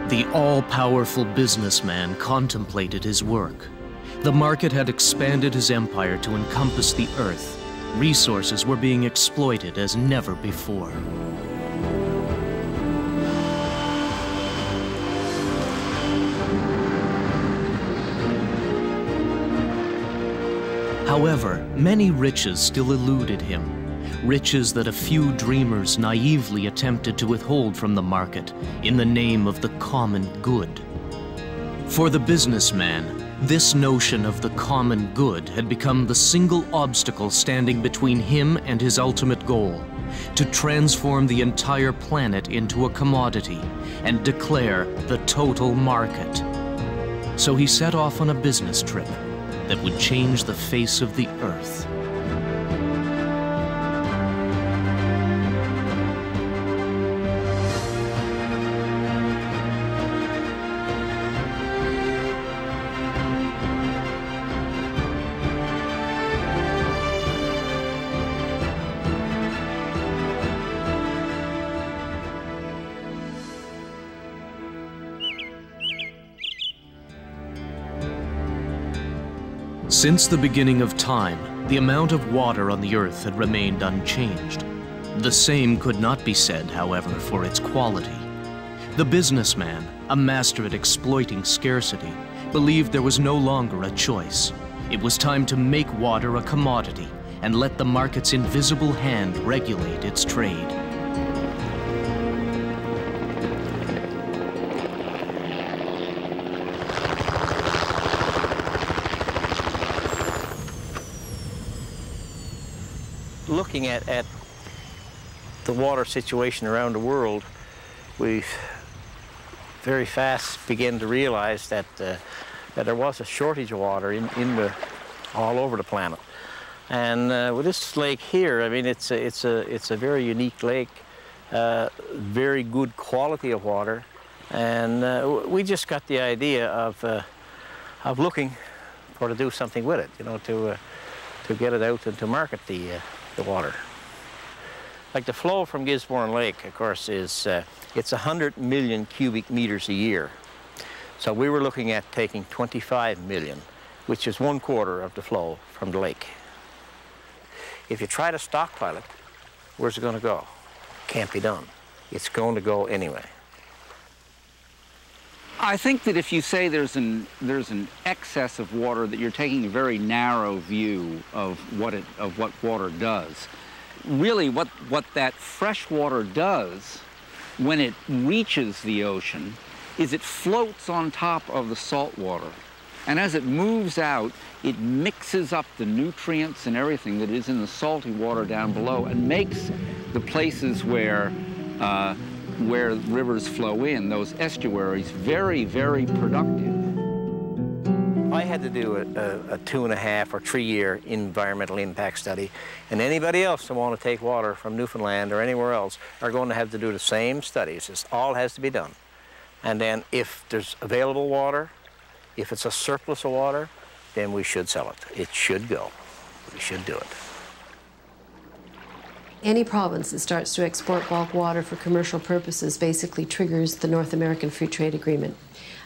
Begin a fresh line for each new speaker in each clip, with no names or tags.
The all-powerful businessman contemplated his work. The market had expanded his empire to encompass the earth. Resources were being exploited as never before. However, many riches still eluded him. Riches that a few dreamers naively attempted to withhold from the market in the name of the common good. For the businessman, this notion of the common good had become the single obstacle standing between him and his ultimate goal, to transform the entire planet into a commodity and declare the total market. So he set off on a business trip that would change the face of the earth. Since the beginning of time, the amount of water on the earth had remained unchanged. The same could not be said, however, for its quality. The businessman, a master at exploiting scarcity, believed there was no longer a choice. It was time to make water a commodity and let the market's invisible hand regulate its trade.
Looking at the water situation around the world, we very fast began to realize that there was a shortage of water all over the planet. And with this lake here, I mean, it's a very unique lake, very good quality of water, and we just got the idea of looking for to do something with it, you know, to get it out and to market the water. Like the flow from Gisborne Lake, of course, is it's 100 million cubic meters a year. So we were looking at taking 25 million, which is 1/4 of the flow from the lake. If you try to stockpile it, where's it going to go? Can't be done. It's going to go anyway.
I think that if you say there's an excess of water, that you're taking a very narrow view of what water does. Really, what that fresh water does when it reaches the ocean is it floats on top of the salt water. And as it moves out, it mixes up the nutrients and everything that is in the salty water down below and makes the places where rivers flow in, those estuaries, very, very productive.
I had to do a 2.5 or 3 year environmental impact study, and anybody else that want to take water from Newfoundland or anywhere else are going to have to do the same studies. This all has to be done. And then if there's available water, if it's a surplus of water, then we should sell it. It should go. We should do it.
Any province that starts to export bulk water for commercial purposes basically triggers the North American Free Trade Agreement.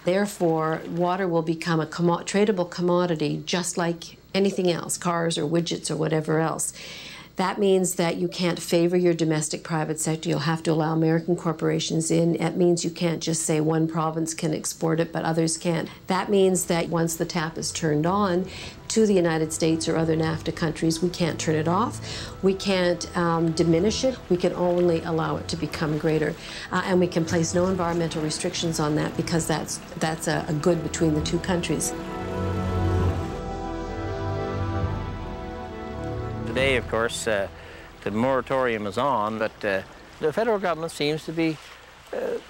Therefore, water will become a tradable commodity just like anything else, cars or widgets or whatever else. That means that you can't favor your domestic private sector. You'll have to allow American corporations in. That means you can't just say one province can export it, but others can't. That means that once the tap is turned on to the United States or other NAFTA countries, we can't turn it off. We can't diminish it. We can only allow it to become greater. And we can place no environmental restrictions on that because that's a good between the two countries.
Today, of course, the moratorium is on, but the federal government seems to be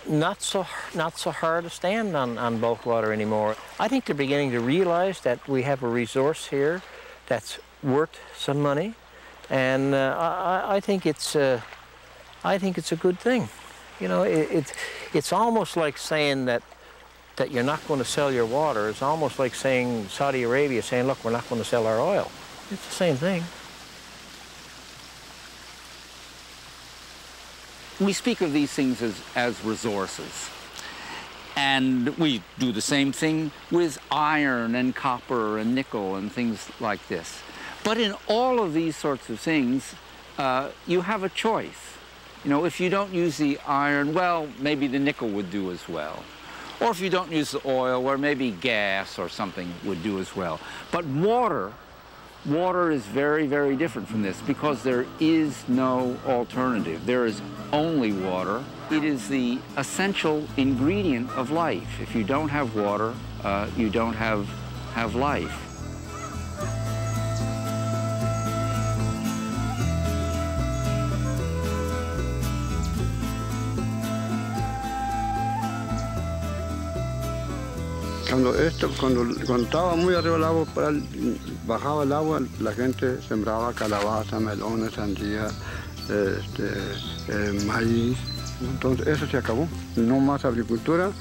not so hard to stand on bulk water anymore. I think they're beginning to realize that we have a resource here that's worth some money, and I think it's a good thing. You know, it's almost like saying that you're not going to sell your water. It's almost like saying Saudi Arabia saying, look, we're not going to sell our oil. It's the same thing.
We speak of these things as resources. And we do the same thing with iron and copper and nickel and things like this. But in all of these sorts of things, you have a choice. You know, if you don't use the iron, well, maybe the nickel would do as well. Or if you don't use the oil, well, maybe gas or something would do as well. But water is very, very different from this because there is no alternative. There is only water. It is the essential ingredient of life. If you don't have water, you don't have life.
Cuando estaba muy arriba el agua, bajaba el agua, la gente sembraba calabaza, melones, sandía, maíz. Entonces eso se acabó. No más agricultura,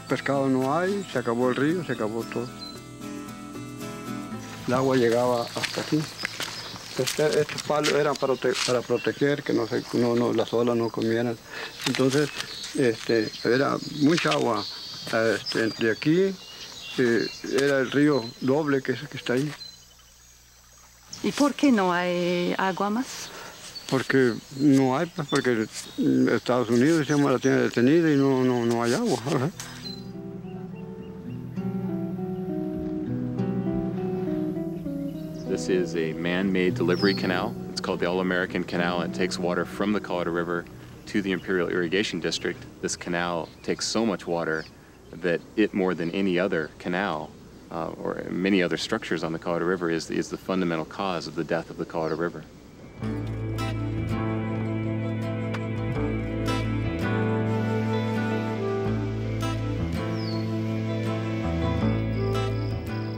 pescado no hay, se acabó el río, se acabó todo. El agua llegaba hasta aquí. Estos palos eran para proteger que las olas no comieran. Entonces, era mucha agua. De aquí era el río doble que está ahí.
¿Y por qué no hay agua más?
Porque no hay, pues, porque Estados Unidos la tiene detenida y no hay agua.
This is a man-made delivery canal. It's called the All-American Canal. It takes water from the Colorado River to the Imperial Irrigation District. This canal takes so much water that it, more than any other canal or many other structures on the Colorado River, is the fundamental cause of the death of the Colorado River.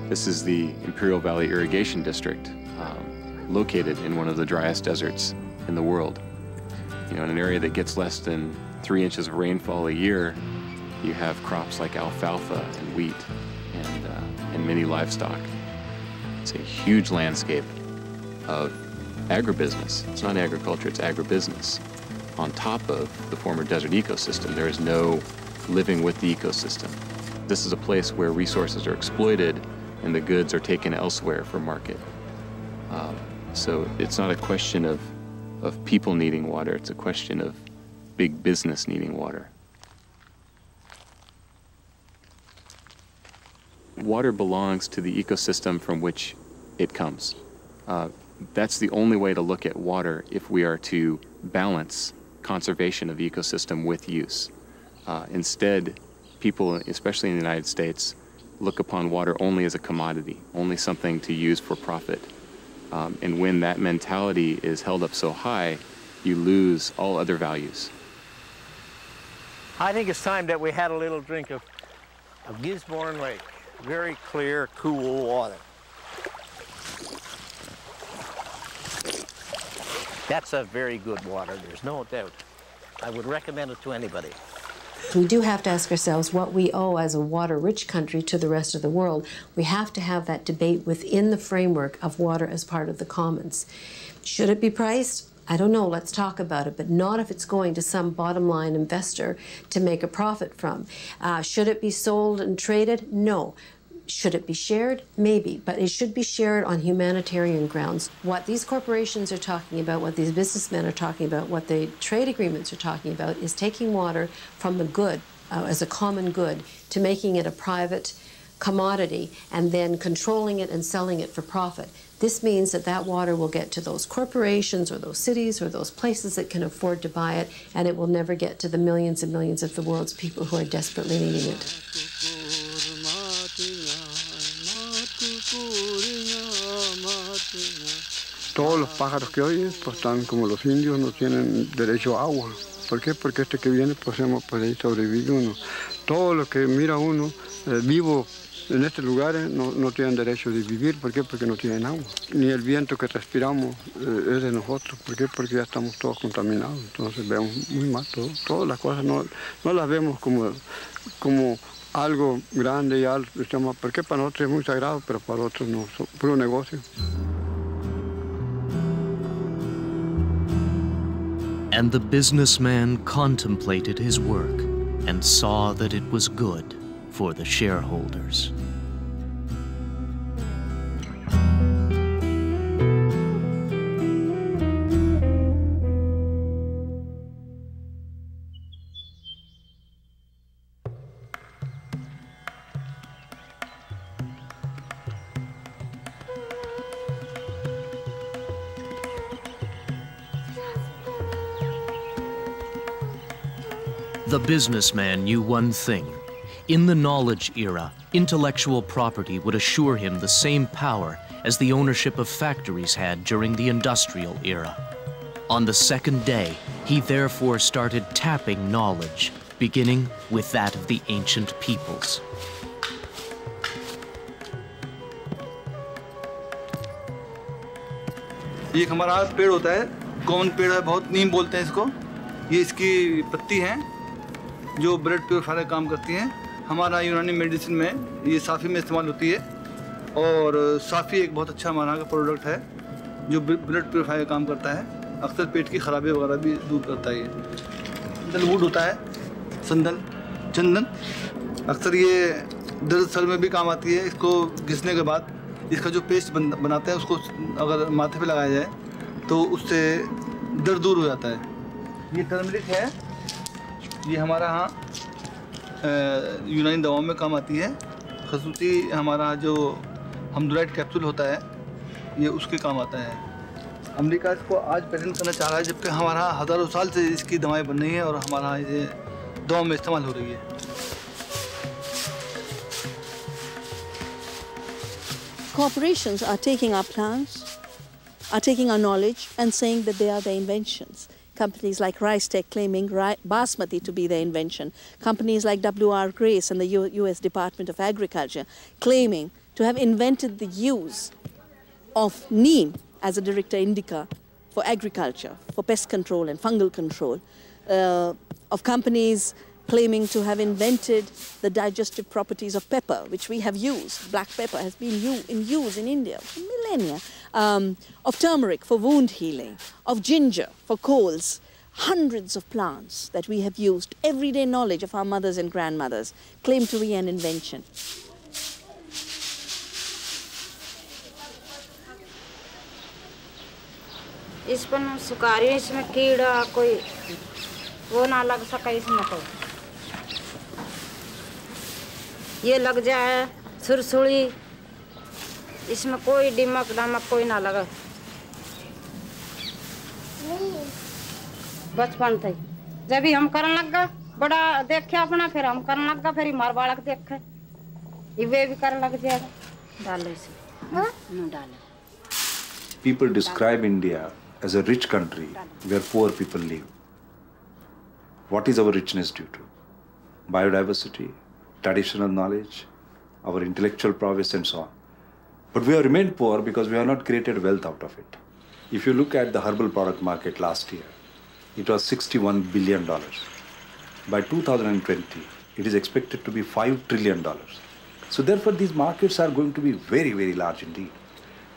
This is the Imperial Valley Irrigation District, located in one of the driest deserts in the world. You know, in an area that gets less than 3 inches of rainfall a year, you have crops like alfalfa and wheat and many livestock. It's a huge landscape of agribusiness. It's not agriculture, it's agribusiness. On top of the former desert ecosystem, there is no living with the ecosystem. This is a place where resources are exploited and the goods are taken elsewhere for market. So it's not a question of people needing water, it's a question of big business needing water. Water belongs to the ecosystem from which it comes. That's the only way to look at water if we are to balance conservation of the ecosystem with use. Instead, people, especially in the United States, look upon water only as a commodity, only something to use for profit. And when that mentality is held up so high, you lose all other values.
I think it's time that we had a little drink of Gisborne Lake. Very clear, cool water. That's a very good water, there's no doubt. I would recommend it to anybody.
We do have to ask ourselves what we owe as a water-rich country to the rest of the world. We have to have that debate within the framework of water as part of the commons. Should it be priced? I don't know, let's talk about it, but not if it's going to some bottom-line investor to make a profit from. Should it be sold and traded? No. Should it be shared? Maybe, but it should be shared on humanitarian grounds. What these corporations are talking about, what these businessmen are talking about, what the trade agreements are talking about is taking water from the good, as a common good, to making it a private commodity and then controlling it and selling it for profit. This means that that water will get to those corporations or those cities or those places that can afford to buy it, and it will never get to the millions and millions of the world's people who are desperately needing it.
Todos los pájaros que oyen, pues están como los indios, no tienen derecho a agua. ¿Por qué? Porque este que viene, pues ahí sobrevive uno. Todo lo que mira uno vivo en estos lugares no tienen derecho de vivir. ¿Por qué? Porque no tienen agua. Ni el viento que respiramos es de nosotros. ¿Por qué? Porque ya estamos todos contaminados. Entonces vemos muy mal todo. Todas las cosas no las vemos como algo grande y algo. Porque para nosotros es muy sagrado, pero para otros no, es puro negocio.
And the businessman contemplated his work and saw that it was good for the shareholders. The businessman knew one thing. In the knowledge era, intellectual property would assure him the same power as the ownership of factories had during the industrial era. On the second day, he therefore started tapping knowledge, beginning with that of the ancient peoples.
ये हमारा पेड़ होता है, common पेड़ है, बहुत नीम बोलते हैं इसको। ये इसकी पत्ती है जो ब्लड प्योरीफायर का काम करती हैं। हमारा यूनानी मेडिसिन में ये साफ़ी में इस्तेमाल होती है और साफ़ी एक बहुत अच्छा हमारा का प्रोडक्ट है जो ब्लड प्योरीफायर का काम करता है। अक्सर पेट की खराबी वगैरह भी दूर करता है। ये संदलवुड होता है, संदल चंदन, अक्सर ये दर्द सर में भी काम आती है। इसको घिसने के बाद इसका जो पेस्ट बनाते हैं उसको अगर माथे पे लगाया जाए तो उससे दर्द दूर हो जाता है। ये टर्मरिक है, ये हमारा यहाँ यूनानी दवाओं में काम आती है। खसूसी हमारा जो हमदुराइट कैप्सूल होता है ये उसके काम आता है। अमेरिका इसको आज पेटेंट करना चाह रहा है, जबकि हमारा हज़ारों साल से इसकी दवाएं बन रही हैं और हमारा ये दवाओं में इस्तेमाल हो रही है।
Corporations are taking our plants, are taking our knowledge and saying that they are their inventions. Companies like Rice Tech claiming basmati to be their invention. Companies like W.R. Grace and the U.S. Department of Agriculture claiming to have invented the use of neem as a director indica for agriculture, for pest control and fungal control. Of companies claiming to have invented the digestive properties of pepper, which we have used. Black pepper has been in use in India for millennia. Of turmeric for wound healing, of ginger for colds. Hundreds of plants that we have used, everyday knowledge of our mothers and grandmothers, claim to be an invention.
इसमें सुकारी इसमें कीड़ा कोई वो ना लग सके इसमें कोई ये लग जाए सुरसुड़ी इसमें कोई दिमक दामक कोई ना लगे बचपन से जब ही हम करने लग गए बड़ा देखे अपना फिर हम करने लग गए फिर मार बालक देखे ये वे भी करने लग जाएगा डालो इसे न डालो
People describe India as a rich country where poor people live. What is our richness due to? Biodiversity, traditional knowledge, our intellectual prowess and so on. But we have remained poor because we have not created wealth out of it. If you look at the herbal product market last year, it was $61 billion. By 2020, it is expected to be $5 trillion. So therefore, these markets are going to be very, very large indeed.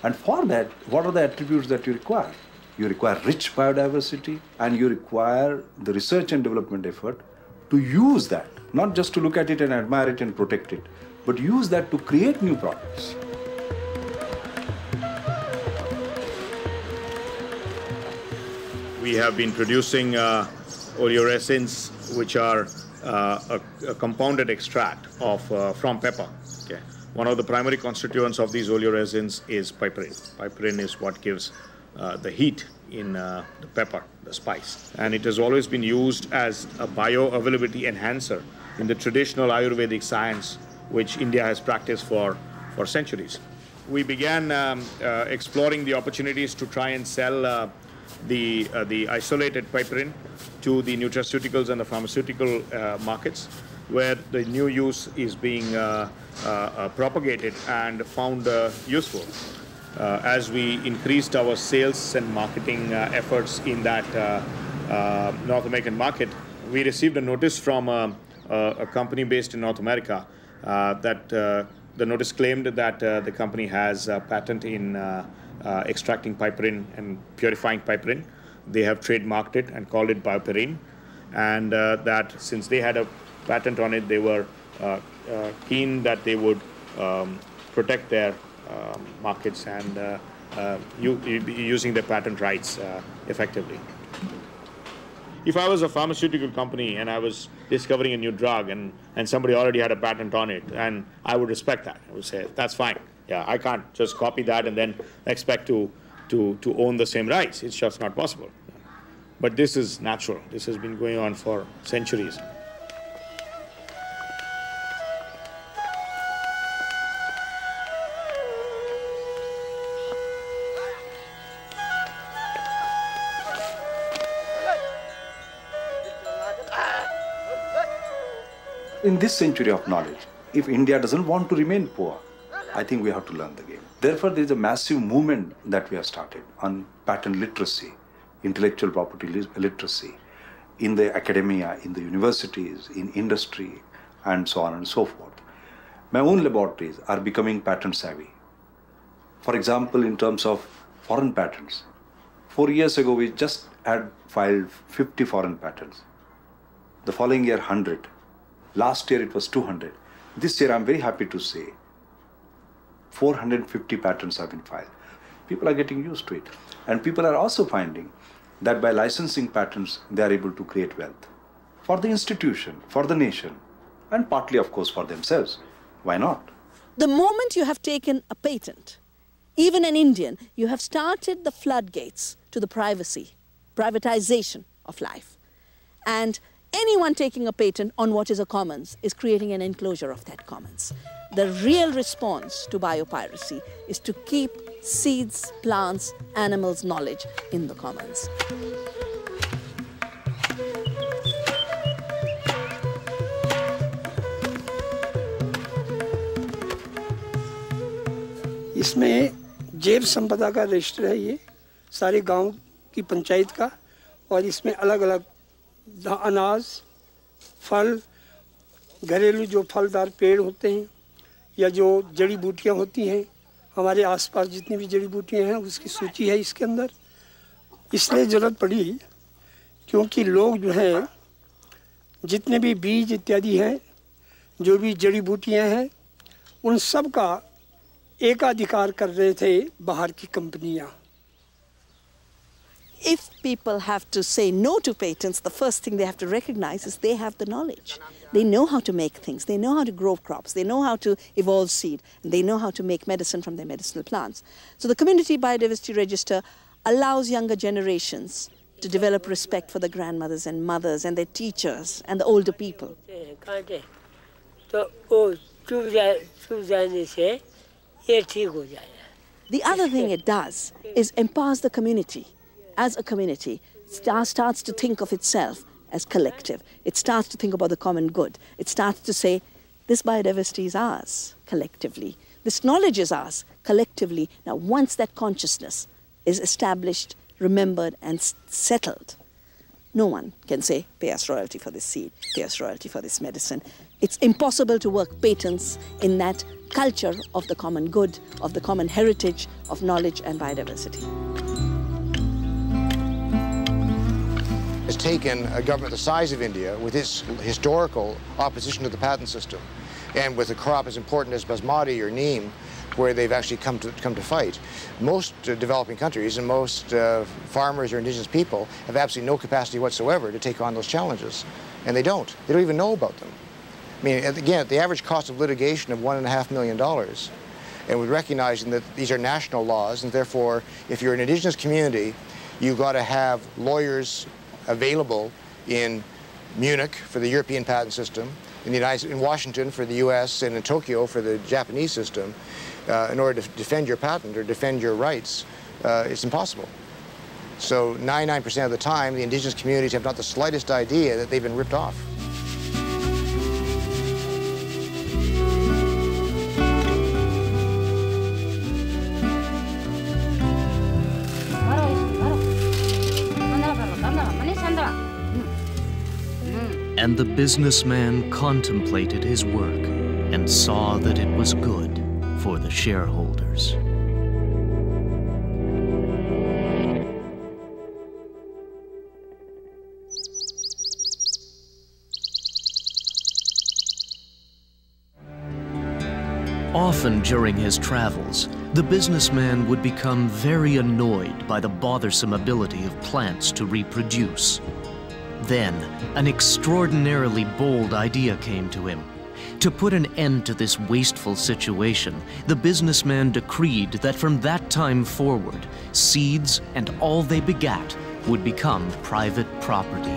And for that, what are the attributes that you require? You require rich biodiversity and you require the research and development effort to use that, not just to look at it and admire it and protect it, but use that to create new products.
We have been producing oleoresins, which are a compounded extract of from pepper. Okay. One of the primary constituents of these oleoresins is piperine. Piperine is what gives the heat in the pepper, the spice. And it has always been used as a bioavailability enhancer in the traditional Ayurvedic science, which India has practiced for centuries. We began exploring the opportunities to try and sell the isolated piperine to the nutraceuticals and the pharmaceutical markets, where the new use is being propagated and found useful. As we increased our sales and marketing efforts in that North American market, we received a notice from a company based in North America that the notice claimed that the company has a patent in extracting piperine and purifying piperine they have trademarked it and called it bioperine, and that since they had a patent on it, they were keen that they would protect their markets and using their patent rights effectively. If I was a pharmaceutical company and I was discovering a new drug and somebody already had a patent on it, and I would respect that. I would say, that's fine. Yeah, I can't just copy that and then expect to own the same rights. It's just not possible. But this is natural. This has been going on for centuries.
In this century of knowledge, if India doesn't want to remain poor, I think we have to learn the game. Therefore, there is a massive movement that we have started on patent literacy, intellectual property literacy, in the academia, in the universities, in industry, and so on and so forth. My own laboratories are becoming patent savvy. For example, in terms of foreign patents, 4 years ago, we just had filed 50 foreign patents. The following year, 100. Last year, it was 200. This year, I'm very happy to say, 450 patents have been filed. People are getting used to it. And people are also finding that by licensing patents, they are able to create wealth for the institution, for the nation, and partly, of course, for themselves. Why not?
The moment you have taken a patent, even an Indian, you have started the floodgates to the privatization of life. And anyone taking a patent on what is a commons is creating an enclosure of that commons. The real response to biopiracy is to keep seeds, plants, animals' knowledge in the commons.
इसमें जैव संपदा का register है, ये सारे गांव की पंचायत का, और इसमें अलग अलग अनाज, फल, घरेलू जो फलदार पेड़ होते हैं या जो जड़ी बूटियां होती हैं, हमारे आसपास जितनी भी जड़ी बूटियां हैं उसकी सूची है इसके अंदर। इसलिए ज़रूरत पड़ी क्योंकि लोग जो हैं जितने भी बीज इत्यादि हैं, जो भी जड़ी बूटियां हैं, उन सब का एकाधिकार कर रहे थे बाहर की कंपनियां।
If people have to say no to patents, the first thing they have to recognize is they have the knowledge. They know how to make things. They know how to grow crops. They know how to evolve seed. And they know how to make medicine from their medicinal plants. So the Community Biodiversity Register allows younger generations to develop respect for the grandmothers and mothers and their teachers and the older people. The other thing it does is empowers the community. As a community, starts to think of itself as collective. It starts to think about the common good. It starts to say, this biodiversity is ours, collectively. This knowledge is ours, collectively. Now, once that consciousness is established, remembered, and settled, no one can say, pay us royalty for this seed, pay us royalty for this medicine. It's impossible to work patents in that culture of the common good, of the common heritage of knowledge and biodiversity.
Has taken a government the size of India with its historical opposition to the patent system, and with a crop as important as basmati or neem, where they've actually come to fight. Most developing countries and most farmers or indigenous people have absolutely no capacity whatsoever to take on those challenges, and they don't even know about them. I mean, again, the average cost of litigation of $1.5 million, and we're recognizing that these are national laws, and therefore, if you're an indigenous community, you've got to have lawyers available in Munich for the European patent system, in Washington for the US, and in Tokyo for the Japanese system, in order to defend your patent or defend your rights. It's impossible. So 99% of the time, the indigenous communities have not the slightest idea that they've been ripped off.
And the businessman contemplated his work and saw that it was good for the shareholders. Often during his travels, the businessman would become very annoyed by the bothersome ability of plants to reproduce. Then, an extraordinarily bold idea came to him. To put an end to this wasteful situation, the businessman decreed that from that time forward, seeds and all they begat would become private property.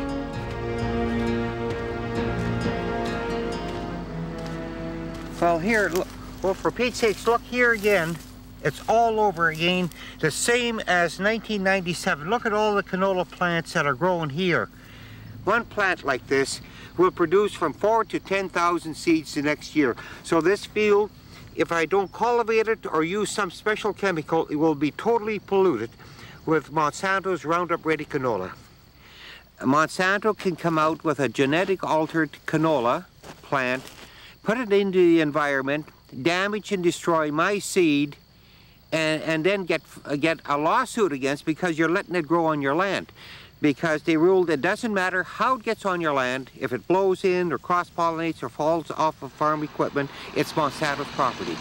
Well, here, look, well, for Pete's sakes, look here again. It's all over again, the same as 1997. Look at all the canola plants that are growing here. One plant like this will produce from 4,000 to 10,000 seeds the next year. So this field, if I don't cultivate it or use some special chemical, it will be totally polluted with Monsanto's Roundup Ready canola. Monsanto can come out with a genetic altered canola plant, put it into the environment, damage and destroy my seed, and then get a lawsuit against because you're letting it grow on your land. Because they ruled it doesn't matter how it gets on your land, if it blows in or cross-pollinates or falls off of farm equipment, it's Monsanto's property.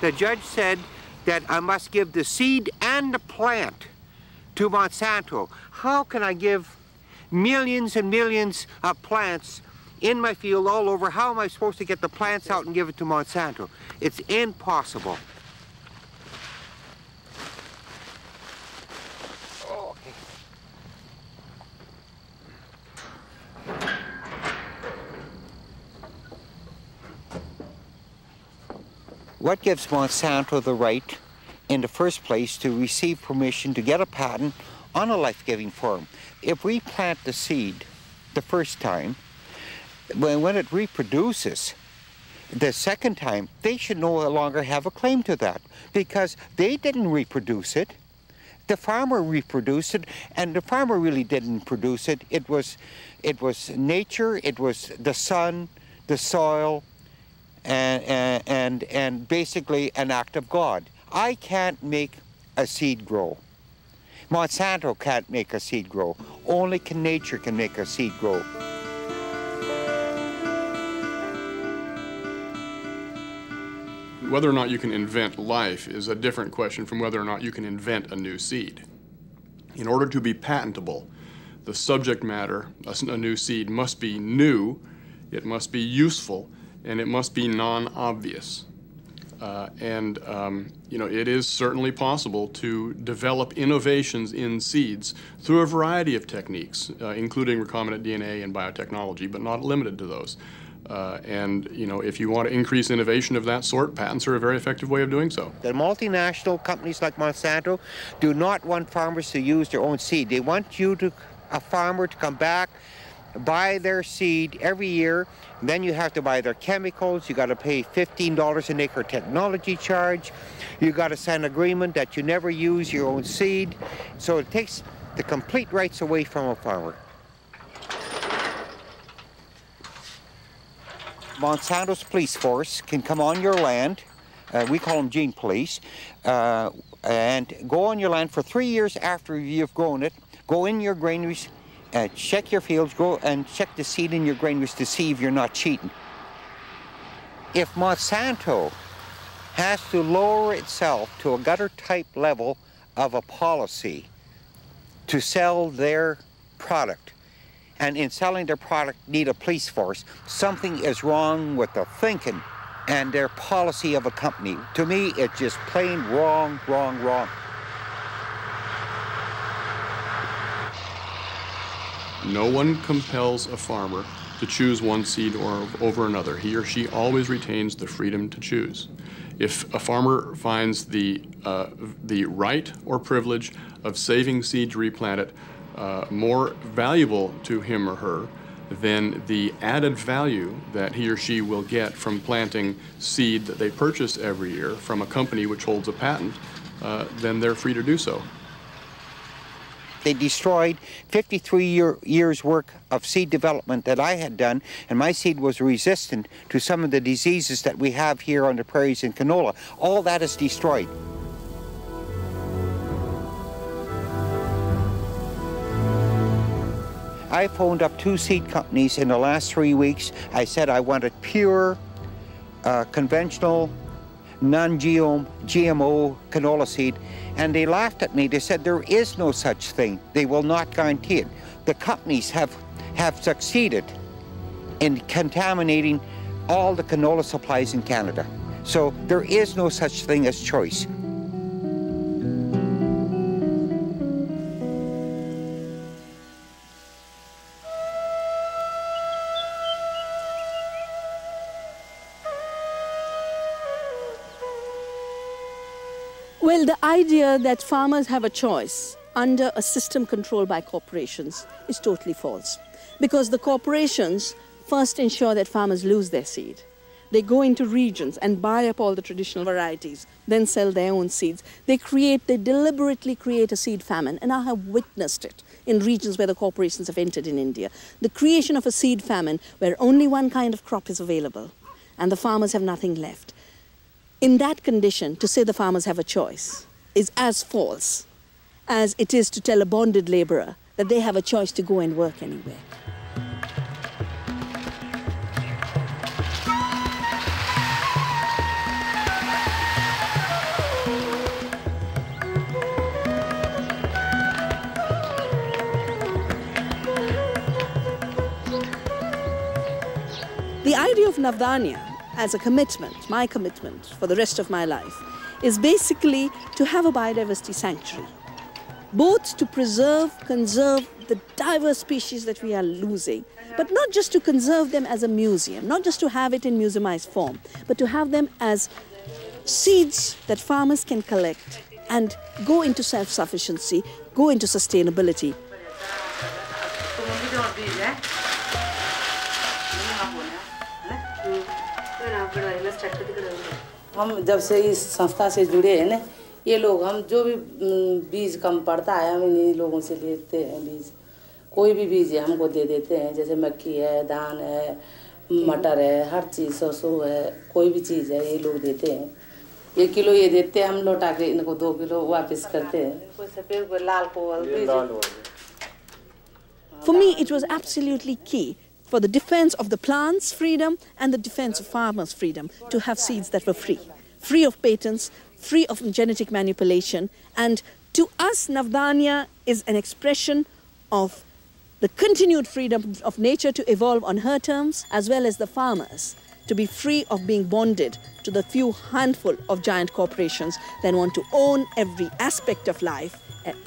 The judge said that I must give the seed and the plant to Monsanto. How can I give millions and millions of plants in my field all over? How am I supposed to get the plants out and give it to Monsanto? It's impossible. What gives Monsanto the right, in the first place, to receive permission to get a patent on a life-giving form? If we plant the seed the first time, when it reproduces the second time, they should no longer have a claim to that because they didn't reproduce it. The farmer reproduced it, and the farmer really didn't produce it. It was nature, it was the sun, the soil, and basically an act of God. I can't make a seed grow. Monsanto can't make a seed grow. Only nature can make a seed grow.
Whether or not you can invent life is a different question from whether or not you can invent a new seed. In order to be patentable, the subject matter, a new seed, must be new, it must be useful, and it must be non-obvious. You know, it is certainly possible to develop innovations in seeds through a variety of techniques, including recombinant DNA and biotechnology, but not limited to those. You know, if you want to increase innovation of that sort, patents are a very effective way of doing so.
The multinational companies like Monsanto do not want farmers to use their own seed. They want you to, a farmer, to come back, buy their seed every year. Then you have to buy their chemicals. You got to pay $15 an acre technology charge. You got to sign an agreement that you never use your own seed. So it takes the complete rights away from a farmer. Monsanto's police force can come on your land, we call them gene police, and go on your land for 3 years after you've grown it, go in your granaries, check your fields, go and check the seed in your granaries to see if you're not cheating. If Monsanto has to lower itself to a gutter-type level of a policy to sell their product, and in selling their product need a police force, something is wrong with the thinking and their policy of a company. To me, it's just plain wrong, wrong, wrong.
No one compels a farmer to choose one seed or over another. He or she always retains the freedom to choose. If a farmer finds the right or privilege of saving seed to replant it more valuable to him or her than the added value that he or she will get from planting seed that they purchase every year from a company which holds a patent, then they're free to do so.
They destroyed 53 years' work of seed development that I had done, and my seed was resistant to some of the diseases that we have here on the prairies in canola. All that is destroyed. I phoned up 2 seed companies in the last 3 weeks. I said I wanted pure, conventional, non-GMO canola seed, and they laughed at me. They said there is no such thing. They will not guarantee it. The companies have succeeded in contaminating all the canola supplies in Canada. So there is no such thing as choice.
Well, the idea that farmers have a choice under a system controlled by corporations is totally false. Because the corporations first ensure that farmers lose their seed. They go into regions and buy up all the traditional varieties, then sell their own seeds. They deliberately create a seed famine, and I have witnessed it in regions where the corporations have entered in India. The creation of a seed famine where only one kind of crop is available and the farmers have nothing left. In that condition, to say the farmers have a choice is as false as it is to tell a bonded laborer that they have a choice to go and work anywhere. The idea of Navdanya as a commitment, my commitment for the rest of my life, is basically to have a biodiversity sanctuary, both to conserve the diverse species that we are losing, but not just to conserve them as a museum, not just to have it in museumized form, but to have them as seeds that farmers can collect and go into self-sufficiency, go into sustainability.
हम जब से इस संस्था से जुड़े हैं ना, ये लोग हम जो भी बीज कम पड़ता है हम इन्हीं लोगों से लेते हैं बीज। कोई भी बीज है हमको दे देते हैं, जैसे मक्की है, धान है, मटर है, हर चीज़ सरसों है, कोई भी चीज़ है ये लोग देते हैं। 1 किलो ये देते हैं, हम लौटा के इनको 2 किलो वापस करते हैं। कोई सफ़ेद कोई लाल को।
For me, it was absolutely key for the defense of the plants' freedom and the defense of farmers' freedom to have seeds that were free of patents, free of genetic manipulation. And to us, Navdanya is an expression of the continued freedom of nature to evolve on her terms, as well as the farmers to be free of being bonded to the few handful of giant corporations that want to own every aspect of life,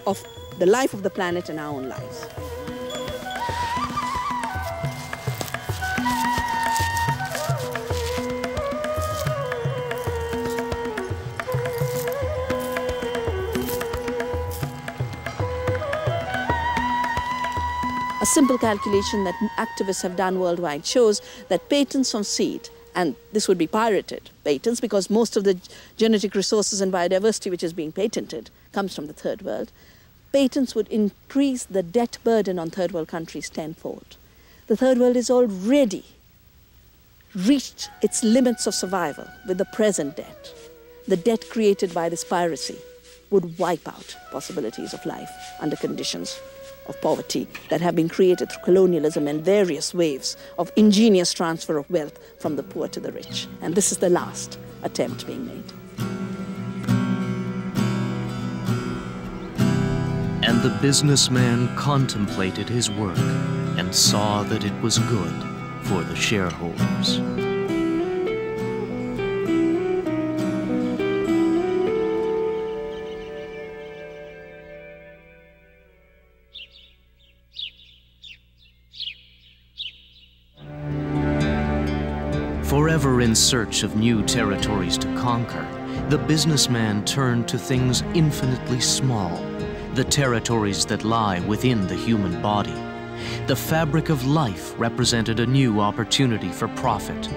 of the life of the planet and our own lives. A simple calculation that activists have done worldwide shows that patents from seed, and this would be pirated patents because most of the genetic resources and biodiversity which is being patented comes from the third world, patents would increase the debt burden on third world countries tenfold. The third world is already reached its limits of survival with the present debt. The debt created by this piracy would wipe out possibilities of life under conditions of poverty that have been created through colonialism and various waves of ingenious transfer of wealth from the poor to the rich. And this is the last attempt being made.
And the businessman contemplated his work and saw that it was good for the shareholders. Forever in search of new territories to conquer, the businessman turned to things infinitely small, the territories that lie within the human body. The fabric of life represented a new opportunity for profit,